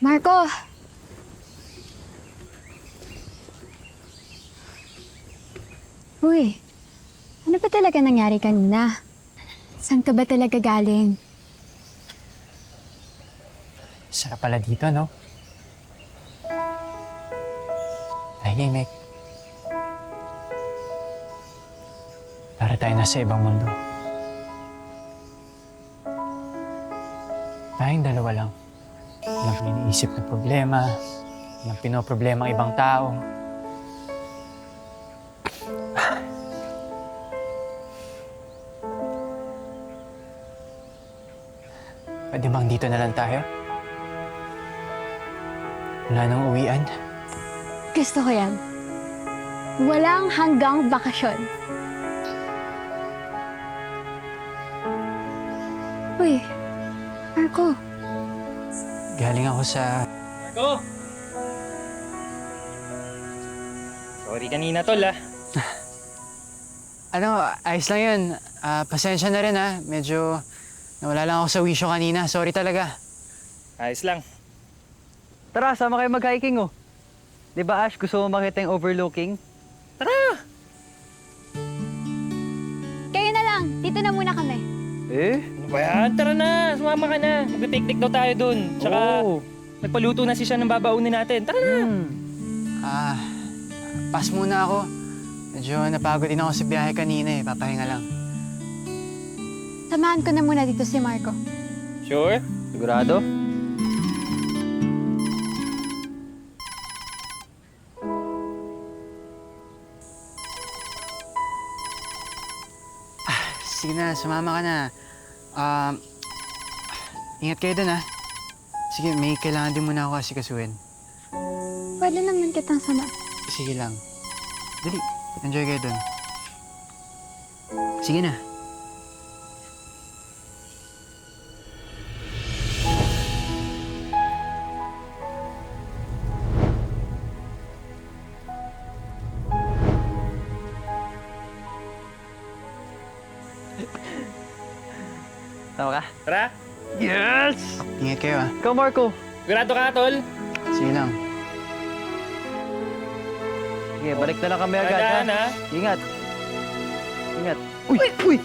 Marco! Uy, ano ba talaga nangyari kanina? Saan ka ba talaga galing? Sarap pala dito, no? Tahimik. Para tayo nasa ibang mundo. Tayong dalawa lang. Walang iniisip na problema. Walang pinoproblema ang ibang tao. Pwede bang dito na lang tayo? Wala nang uwian. Gusto ko yan. Walang hanggang bakasyon. Uy, Marco. Galing ako sa... Marco! Sorry kanina, tol, ah. Ano, ayos lang yun. Pasensya na rin, ha. Medyo nawala lang ako sa wisyo kanina. Sorry talaga. Ayos lang. Tara, sama kayo mag-hiking, oh. Di ba, Ash, gusto mo makita yung overlooking? Kayo na lang. Dito na muna kami. Ano ba yan? Tara na, sumama ka na. Magpipiknik daw tayo dun. Tsaka, nagpaluto na si siya ng babaunin natin. Tara na! Pass muna ako. Medyo napagod din ako sa biyahe kanina, eh. Papahinga lang. Samahan ko na muna dito si Marco. Sure? Sigurado? Sige na, sumama ka na. Ingat kayo dun, ha. Sige, may kailangan din muna ako asikasuhin. Pwede naman kitang sama. Sige lang. Dali, enjoy kayo dun. Sige na. Tama ka? Tara! Yes! Ingat kayo, ha. Ikaw, Marco. Sigurado ka, tol? Sige lang. Sige, balik na lang kami agad, ha? Tandaan, ha? Ingat. Ingat. Uy! Uy!